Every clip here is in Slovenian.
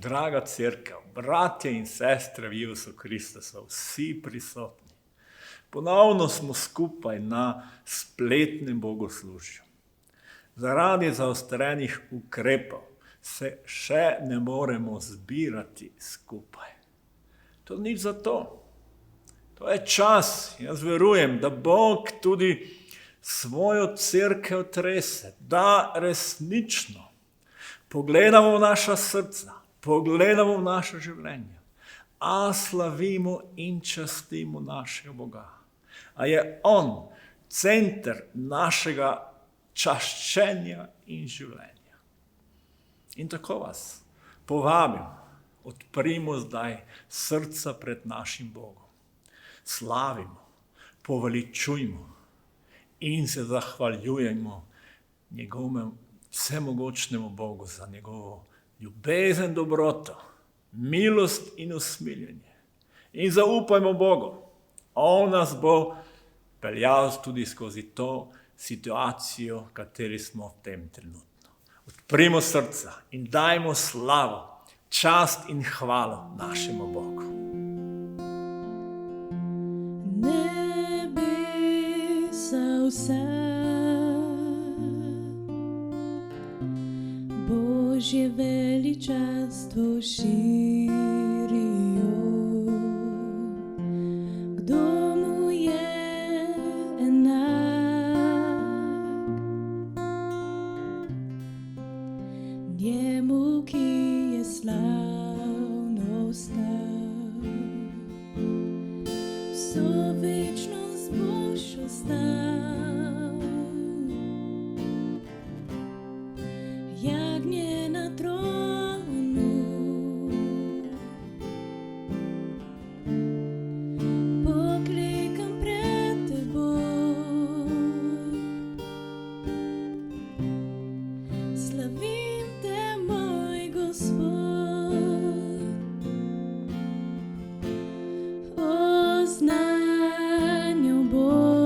Draga cerkev, bratje in sestre v Jezusu Kristusu, vsi prisotni. Ponovno smo skupaj na spletnem bogoslužju. Zaradi zaostrenih ukrepov se še ne moremo zbirati skupaj. To ni za to. To je čas, jaz verujem, da Bog tudi svojo cerkev trese, da resnično pogledamo v naša srca, pogledamo v naše življenje, a slavimo in častimo našega Boga. A je On center našega čaščenja in življenja. In tako vas povabim, odprimo zdaj srca pred našim Bogom. Slavimo, poveličujmo in se zahvaljujemo njegovemu vsemogočnemu Bogu za njegovo ljubezen, dobroto, milost in usmiljenje. In zaupajmo Bogu. On nas bo peljal tudi skozi to situacijo, v kateri smo v tem trenutku. Odprimo srca in dajmo slavo, čast in hvalo našemu Bogu. Nebesa vsa, Božje veličastvo širijo. Kdo mu je enak? Njemu, ki je slavno vstal, vso večnost boš ostal. Jagnje na tronu, poklekam pred teboj, slavim te, moj Gospod. Oznanjal bom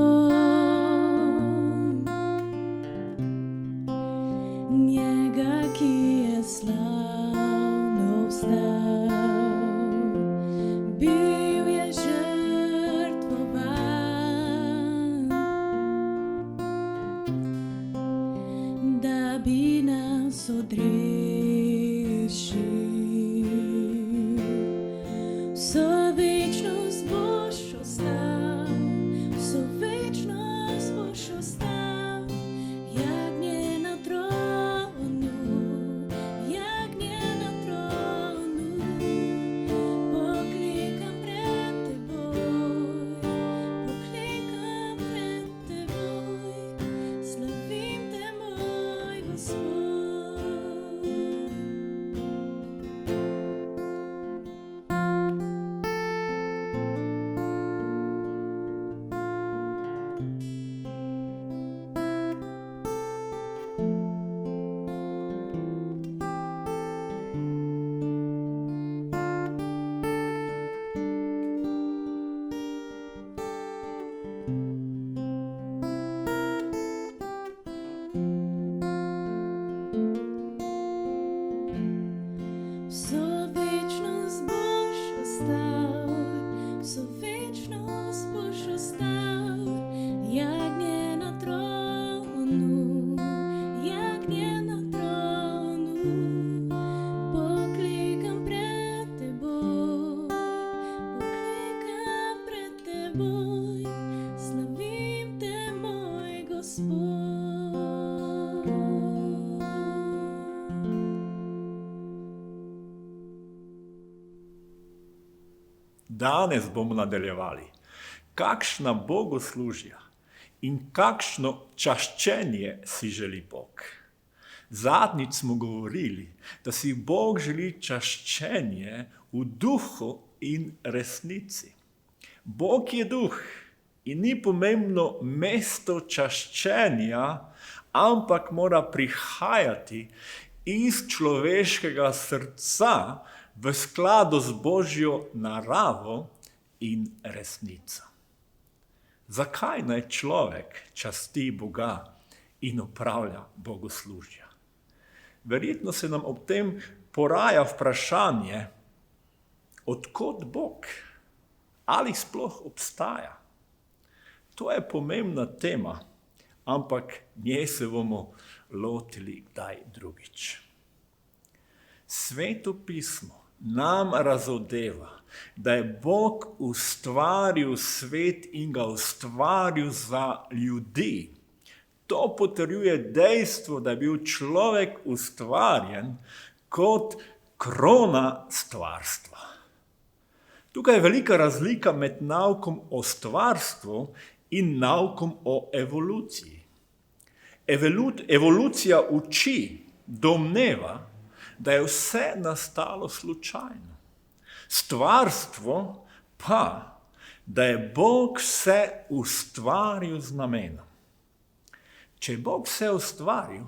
njega, ki je slavno vstal. Bil je žrtvovan, da bi nas odrešil. Vso večnost boš ostal, vso večnost boš ostal. Jagnje na tronu, jagnje na tronu, poklekam pred teboj, poklekam pred teboj, slavim te, moj Gospod. Vso večnost boš ostal, vso večnost boš ostal. Jagnje na tronu, jagnje na tronu, poklekam pred teboj, poklekam pred teboj, slavim te, moj Gospod. Danes bomo nadaljevali, kakšna bogoslužja in kakšno čaščenje si želi Bog. Zadnjič smo govorili, da si Bog želi čaščenje v duhu in resnici. Bog je duh in ni pomembno mesto čaščenja, ampak mora prihajati iz človeškega srca v skladu z Božjo naravo in resnico. Zakaj naj človek časti Boga in opravlja bogoslužja? verjetno se nam ob tem poraja vprašanje, odkot Bog, ali sploh obstaja. To je pomembna tema, ampak nje se bomo lotili kdaj drugič. Sveto pismo nam razodeva, da je Bog ustvaril svet in ga ustvaril za ljudi. To potrjuje dejstvo, da je bil človek ustvarjen kot krona stvarstva. Tukaj je velika razlika med naukom o stvarstvu in naukom o evoluciji. Evolucija uči, domneva, da je vse nastalo slučajno. Stvarstvo pa, da je Bog vse ustvaril z namenom. Če je Bog vse ustvaril,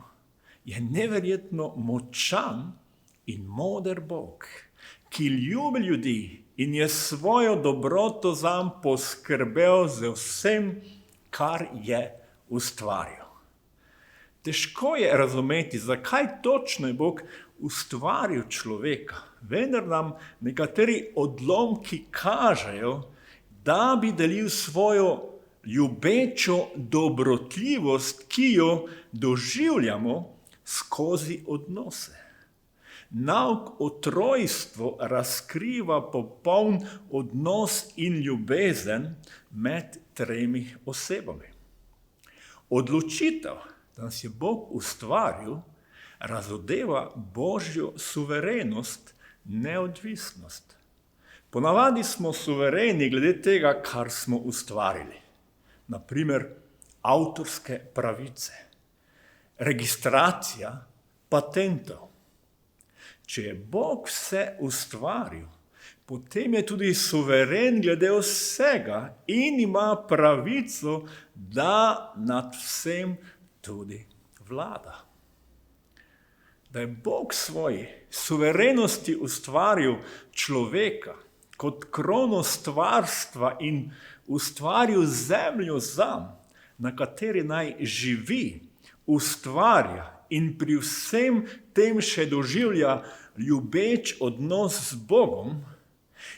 je neverjetno močan in moder Bog, ki ljubi ljudi in je svojo dobroto zanj poskrbel z vsem, kar je ustvaril. Težko je razumeti, zakaj točno je Bog ustvaril človeka, vendar nam nekateri odlomki kažejo, da bi delil svojo ljubečo dobrotljivost, ki jo doživljamo skozi odnose. Nauk o trojstvu razkriva popoln odnos in ljubezen med tremi osebami. Odločitev, da nas je Bog ustvaril, razodeva Božjo suverenost, neodvisnost. Ponavadi smo suvereni glede tega, kar smo ustvarili. Naprimer, avtorske pravice, registracija patentov. Če je Bog vse ustvaril, potem je tudi suveren glede vsega in ima pravico, da nad vsem tudi vlada. Da je Bog svoji suverenosti ustvaril človeka kot krono stvarstva in ustvaril zemljo zanj, na kateri naj živi, ustvarja in pri vsem tem še doživlja ljubeč odnos z Bogom,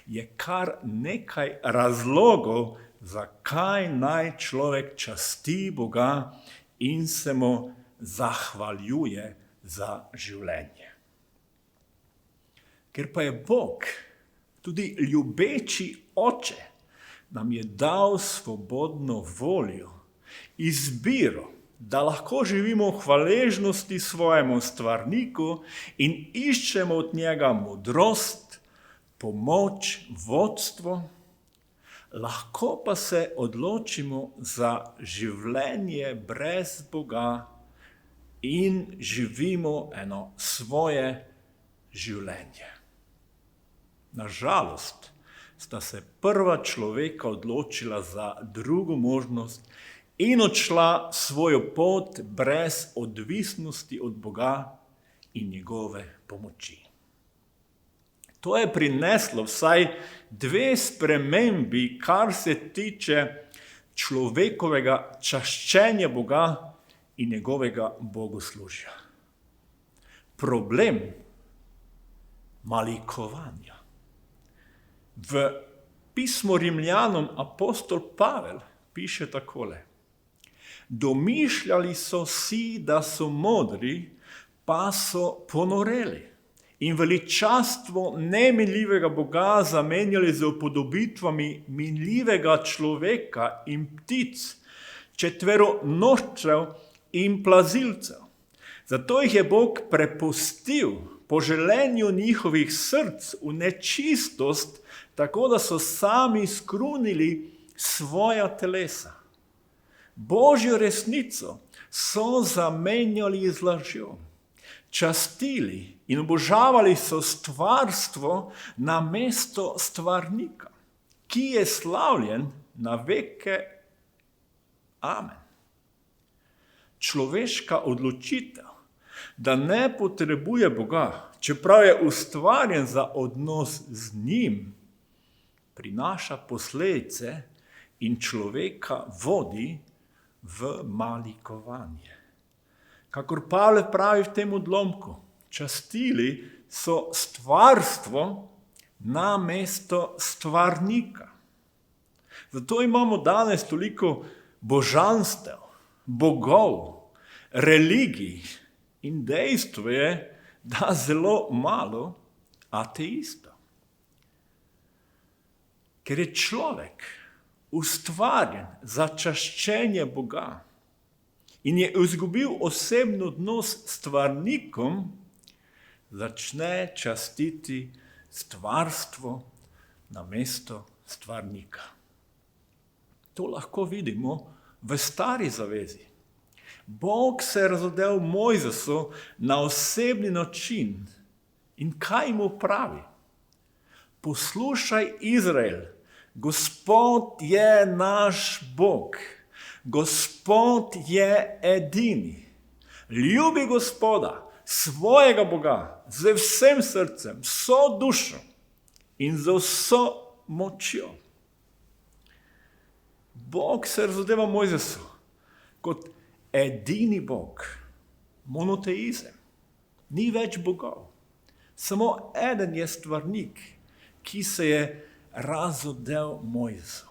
je kar nekaj razlogov, zakaj naj človek časti Boga in se mu zahvaljuje za življenje. Ker pa je Bog tudi ljubeči oče, nam je dal svobodno voljo, izbiro, da lahko živimo v hvaležnosti svojemu stvarniku in iščemo od njega modrost, pomoč, vodstvo, lahko pa se odločimo za življenje brez Boga in živimo eno svoje življenje. Nažalost sta se prva človeka odločila za drugo možnost in odšla svojo pot brez odvisnosti od Boga in njegove pomoči. To je prineslo vsaj dve spremembi, kar se tiče človekovega čaščenja Boga in njegovega bogoslužja. Problem malikovanja. V pismu Rimljanom apostol Pavel piše takole: domišljali so si, da so modri, pa so ponoreli in veličastvo neminljivega Boga zamenjali z upodobitvami minljivega človeka in ptic, četveronožcev in plazilcev. Zato jih je Bog prepustil po želenju njihovih src v nečistost, tako da so sami skrunili svoja telesa. Božjo resnico so zamenjali z lažjo. Častili in obožavali so stvarstvo namesto stvarnika, ki je slavljen na veke. Amen. Človeška odločitev, da ne potrebuje Boga, čeprav je ustvarjen za odnos z njim, prinaša posledice in človeka vodi v malikovanje. Kakor Pavel pravi v tem odlomku, Častili so stvarstvo namesto stvarnika. Zato imamo danes toliko božanstev, bogov, religij in dejstvo je, da zelo malo ateistov. Ker je človek ustvarjen za čaščenje Boga in je izgubil osebni odnos s stvarnikom, začne častiti stvarstvo namesto stvarnika. To lahko vidimo v Stari zavezi. Bog se je razodel Mojzesu na osebni način in kaj mu pravi? Poslušaj, Izrael, Gospod je naš Bog, Gospod je edini. Ljubi Gospoda, svojega Boga, z vsem srcem, vso dušo in z vso močjo. Bog se razodeva Mojzesu kot edini Bog, monoteizem, ni več bogov. Samo eden je stvarnik, ki se je razodel Mojzesu.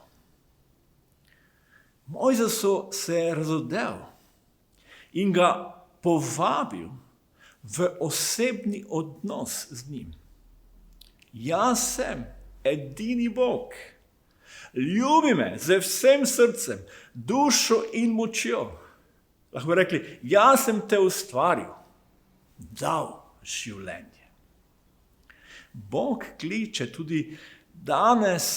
Mojzesu se je razodel in ga povabil v osebni odnos z njim. Jaz sem edini Bog. Ljubi me z vsem srcem, dušo in močjo. Lahko bi rekli, jaz sem te ustvaril, dal življenje. Bog kliče tudi danes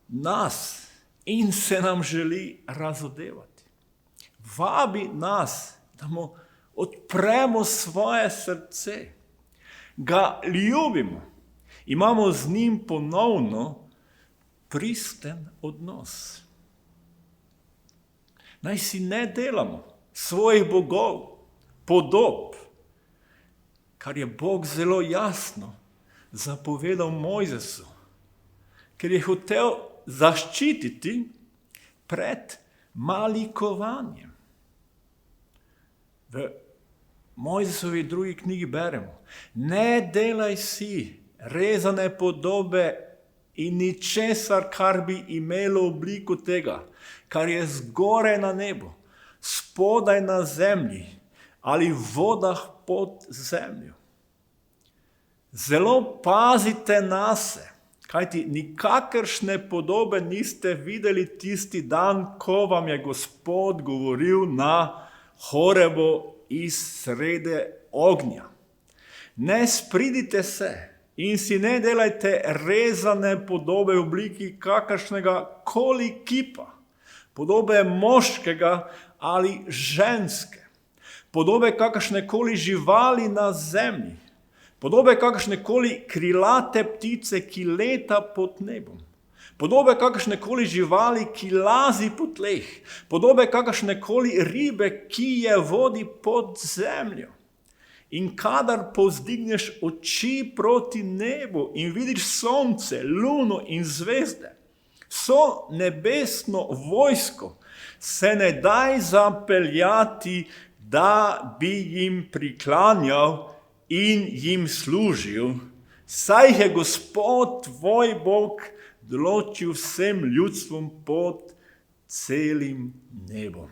nas in se nam želi razodevati. Vabi nas, da mu odpremo svoje srce, ga ljubimo, imamo z njim ponovno pristen odnos. Naj si ne delamo svojih bogov, podob, kar je Bog zelo jasno zapovedal Mojzesu, ker je hotel zaščititi pred malikovanjem. V Mojzesovi drugi knjigi beremo, ne delaj si rezane podobe in ničesar, kar bi imelo obliko tega, kar je zgoraj na nebu, spodaj na zemlji ali v vodah pod zemljo. Zelo pazite nase, kajti nikakršne podobe niste videli tisti dan, ko vam je Gospod govoril na Horebu iz srede ognja. Ne spridite se in si ne delajte rezane podobe v obliki kakršnega koli kipa, podobe moškega ali ženske, podobe kakršne koli živali na zemlji, podobe kakršne koli krilate ptice, ki leta pod nebom, podobe kakršne koli živali, ki lazi po tleh, podobe kakršne koli ribe, ki je vodi pod zemljo. In kadar povzdigneš oči proti nebu in vidiš sonce, luno in zvezde, vso nebesno vojsko, se ne daj zapeljati, da bi jim priklanjal in jim služil, saj je Gospod tvoj Bog določil vsem ljudstvom pod celim nebom.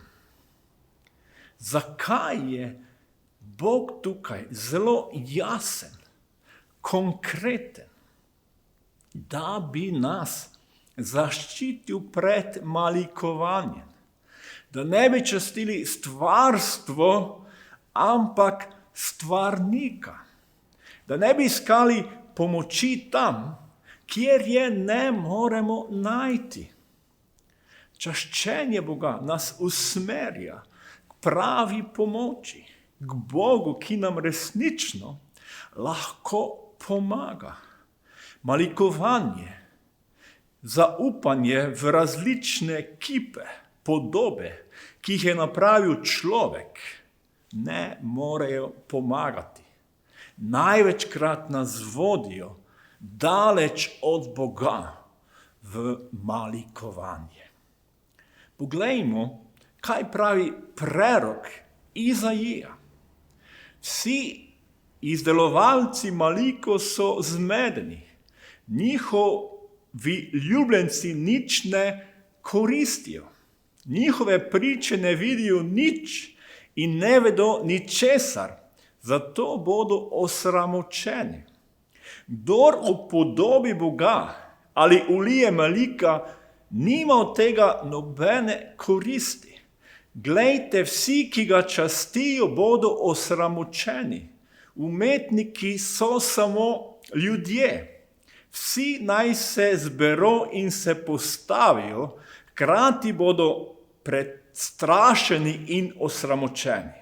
Zakaj je Bog tukaj zelo jasen, konkreten, da bi nas zaščitil pred malikovanjem, da ne bi častili stvarstvo, ampak stvarnika, da ne bi iskali pomoči tam, kjer je ne moremo najti. Čaščenje Boga nas usmerja k pravi pomoči, k Bogu, ki nam resnično lahko pomaga. Malikovanje, zaupanje v različne kipe, podobe, ki jih je napravil človek, ne morejo pomagati. Največkrat nas vodijo daleč od Boga v malikovanje. Poglejmo, kaj pravi prerok Izaija. Vsi izdelovalci maliko so zmedeni. Njihovi ljubljenci nič ne koristijo. Njihove priče ne vidijo nič in ne vedo ničesar, zato bodo osramočeni. Kdor upodobi Boga ali ulije malika, nima od tega nobene koristi. Glejte, vsi, ki ga častijo, bodo osramočeni. Umetniki so samo ljudje. Vsi naj se zbero in se postavijo, hkrati bodo prestrašeni in osramočeni.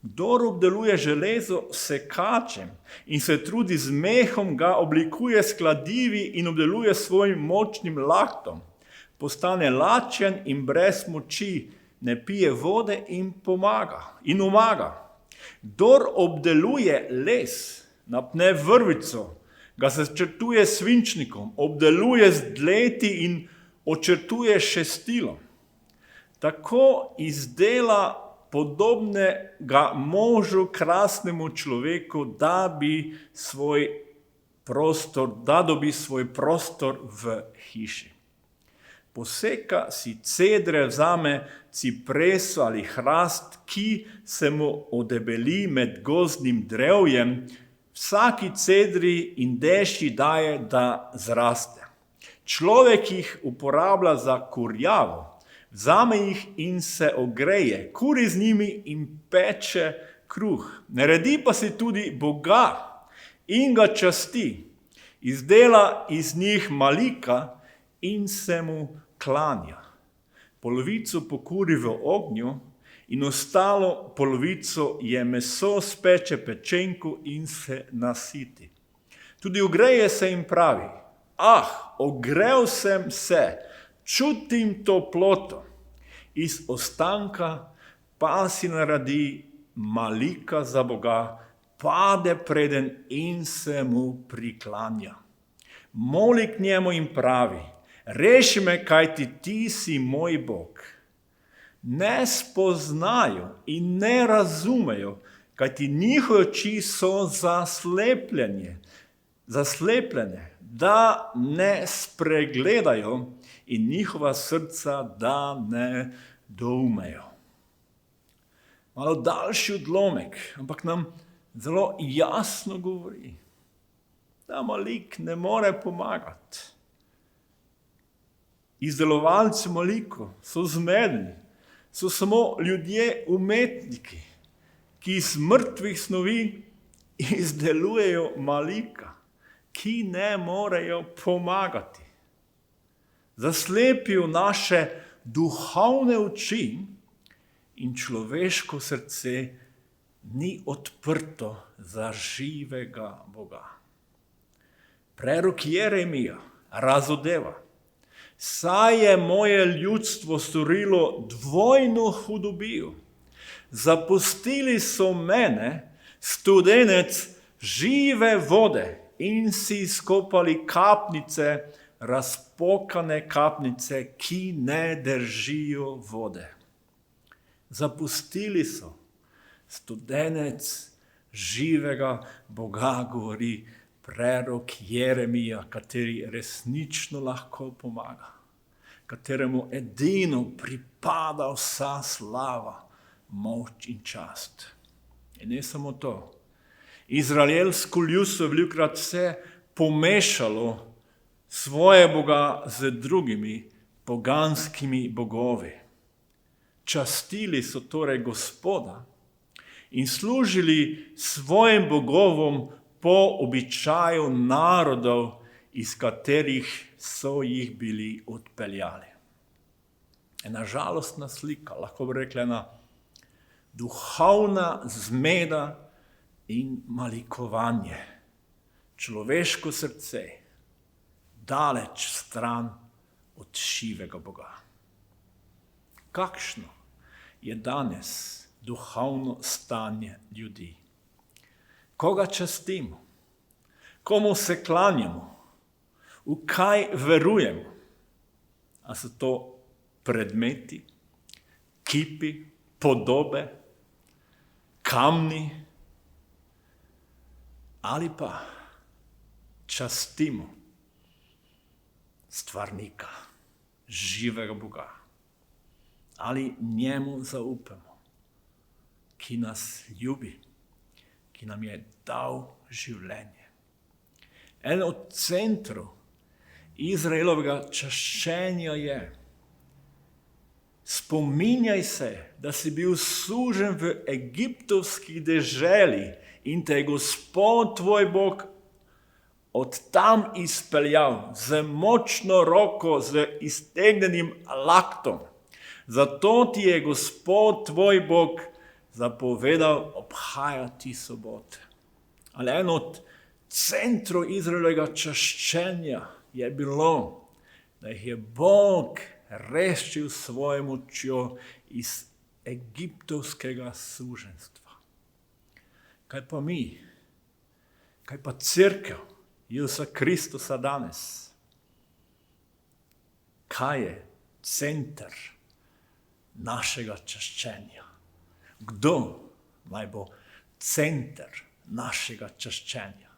Kdor obdeluje železo s sekačem in se trudi z mehom, ga oblikuje s kladivi in obdeluje svojim močnim laktom, postane lačen in brez moči, ne pije vode in umaga. Kdor obdeluje les, napne vrvico, ga začrtuje s svinčnikom, obdeluje z dleti in očrtuje šestilom. Tako izdela podobnega možu, krasnemu človeku, da dobi svoj prostor v hiši. Poseka si cedre, vzame cipreso ali hrast, ki se mu odebeli med gozdnim drevjem, vsaki cedri in deši daje, da zraste. Človek jih uporablja za kurjavo, vzame jih in se ogreje, kuri z njimi in peče kruh. Naredi pa si tudi Boga in ga časti, izdela iz njih malika in se mu klanja. Polovico pokuri v ognju in ostalo polovico je meso, speče pečenko in se nasiti. Tudi ogreje se in pravi: ogrel sem se, čutim toploto. Iz ostanka pa si naredi malika za Boga, pade preden in se mu priklanja. Moli k njemu in pravi: reši me, kajti ti si moj Bog. Ne spoznajo in ne razumejo, kajti njihove oči so zaslepljene, da ne spregledajo in njihova srca, da ne doumejo. Malo daljši odlomek, ampak nam zelo jasno govori, da malik ne more pomagati. Izdelovalci maliko so zmedeni, so samo ljudje umetniki, ki iz mrtvih snovi izdelujejo malika, ki ne morejo pomagati. Zaslepijo naše duhovne oči in človeško srce ni odprto za živega Boga. Prerok Jeremija razodeva: saj je moje ljudstvo storilo dvojno hudobijo. Zapustili so mene, studenec žive vode, in si izkopali kapnice, razpokane kapnice, ki ne držijo vode. Zapustili so studenec živega Boga, govori prerok Jeremija, kateri resnično lahko pomaga, kateremu edino pripada vsa slava, moč in čast. In ne samo to. Izraelsko ljudstvo je velikokrat vse pomešalo svoje Boga z drugimi poganskimi bogovi. Častili so torej Gospoda in služili svojim bogovom po običaju narodov, iz katerih so jih bili odpeljali. Ena žalostna slika, lahko bi rekla ena duhovna zmeda in malikovanje. Človeško srce, daleč stran od živega Boga. Kakšno je danes duhovno stanje ljudi? Koga častimo? Komu se klanjamo? V kaj verujemo? A so to predmeti, kipi, podobe, kamni? ali pa častimo stvarnika, živega Boga, ali njemu zaupamo, ki nas ljubi, ki nam je dal življenje. En od centrov Izraelovega čaščenja je: spominjaj se, da si bil sužen v egiptovski deželi in te je Gospod tvoj Bog od tam izpeljal z močno roko, z iztegnjenim laktom. Zato ti je Gospod tvoj Bog zapovedal obhajati sobote. Ali en od centrov Izraelovega čaščenja je bilo, da jih je Bog rešil svojo močjo iz egiptovskega suženjstva. Kaj pa mi? Kaj pa cerkev Isusa Kristusa danes? Kaj je center našega čaščenja? Kdo naj bo center našega čaščenja?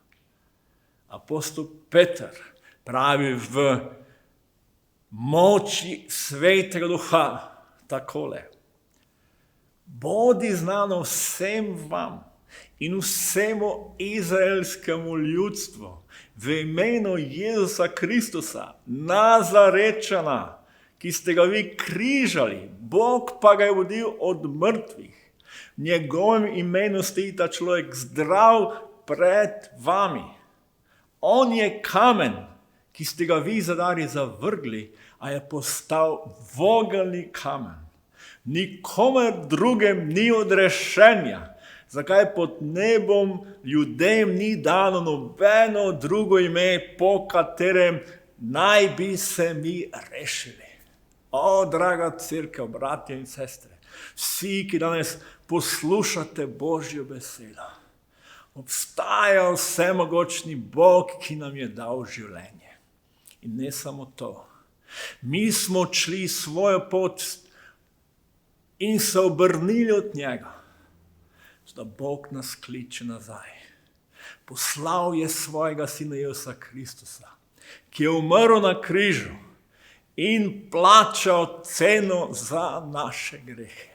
Apostol Peter pravi v moči Svetega Duha takole: bodi znano vsem vam in vsemu izraelskemu ljudstvu v imenu Jezusa Kristusa, Nazarečana, ki ste ga vi križali, Bog pa ga je budil od mrtvih. V njegovem imenu stoji ta človek zdrav pred vami. On je kamen, ki ste ga vi zadari zavrgli, a je postal vogelni kamen. Nikomer drugem ni odrešenja, zakaj pod nebom ljudem ni dano nobeno drugo ime, po katerem naj bi se mi rešili. O, draga cerkev, bratje in sestre, vsi, ki danes poslušate Božjo besedo, obstaja vsemogočni Bog, ki nam je dal življenje. In ne samo to. Mi smo šli svojo pot in se obrnili od njega, da Bog nas kliče nazaj. Poslal je svojega sina Isusa Kristusa, ki je umrl na križu in plačal ceno za naše grehe.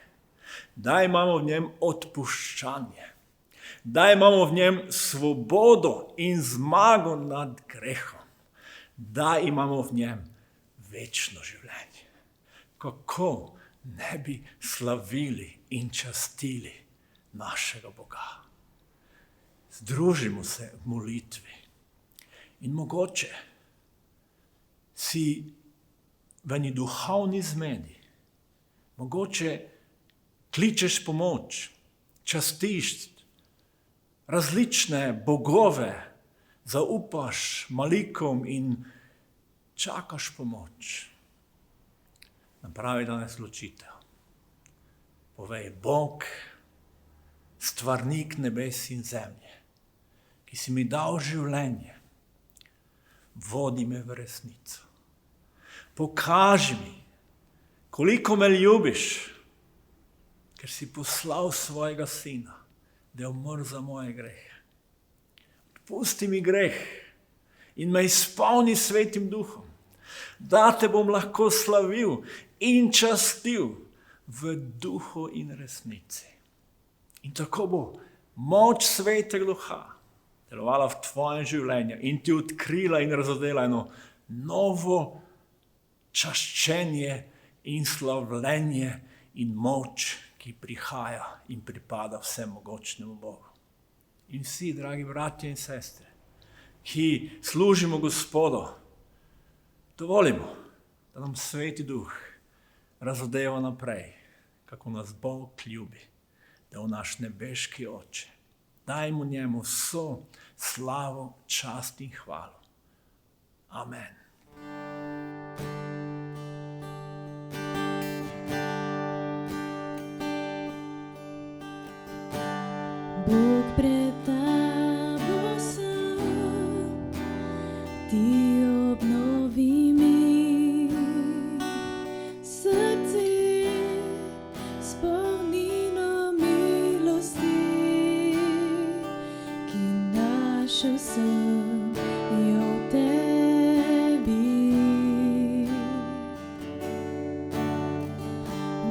Da imamo v njem odpuščanje, da imamo v njem svobodo in zmago nad grehom, da imamo v njem večno življenje. Kako ne bi slavili in častili našega Boga? Združimo se v molitvi in mogoče si v eni duhovni zmedi, mogoče kličeš pomoč, častiš različne bogove, zaupaš malikom in čakaš pomoč. Napravi danes odločitev. Povej: Bog, stvarnik nebes in zemlje, ki si mi dal življenje, vodi me v resnico. Pokaži mi, koliko me ljubiš, ker si poslal svojega sina, da je umrl za moje grehe. Odpusti mi greh in me izpolni s Svetim Duhom, da te bom lahko slavil in častil v duhu in resnici. In tako bo moč Svetega Duha delovala v tvojem življenju in ti odkrila in razodela eno novo čaščenje in slavljenje in moč, ki prihaja in pripada vsemogočnemu Bogu. In vsi, dragi bratje in sestre, ki služimo Gospodu, dovolimo, da nam Sveti Duh razodeva naprej, kako nas Bog ljubi, da je naš nebeški Oče. Dajmo njemu vso slavo, čast in hvalo. Amen. Bog pred tabo sam, ti obnovi mi srce s polnino milosti, ki nas našel sem jo v tebi.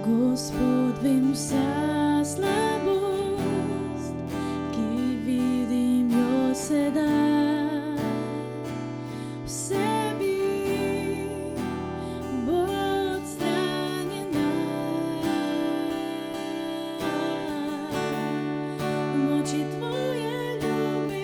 Gospod, vem vsa slabost, ki vidim jo sedaj v sebi, bo odstranjena. V moči tvoje ljubezni.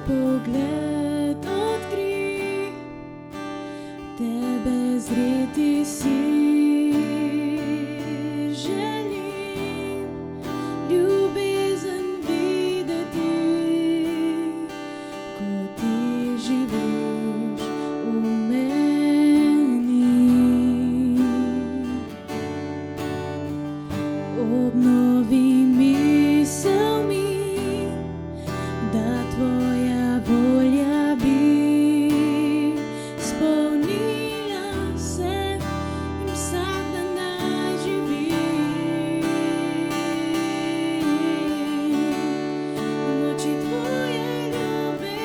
Pogled odkri, tebe zreti si želim, ljubezen videti, ko ti živiš v meni. Obnovi misel mi, da tvoja volja bi spolnila se in vsak dan naj živim v moči tvoje ljubezni.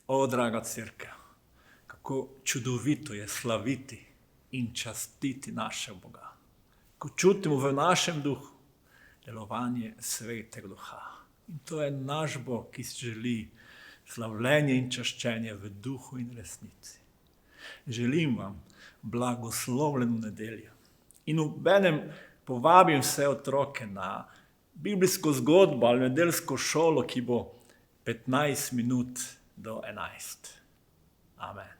O, draga cerkev, kako čudovito je slaviti in častiti našega Boga. ko čutimo v našem duhu delovanje Svetega Duha. In to je naš Bog, ki si želi slavljenje in čaščenje v duhu in resnici. Želim vam blagoslovljeno nedeljo. In obenem povabim vse otroke na biblijsko zgodbo ali nedeljsko šolo, ki bo 15 minut do 11. Amen.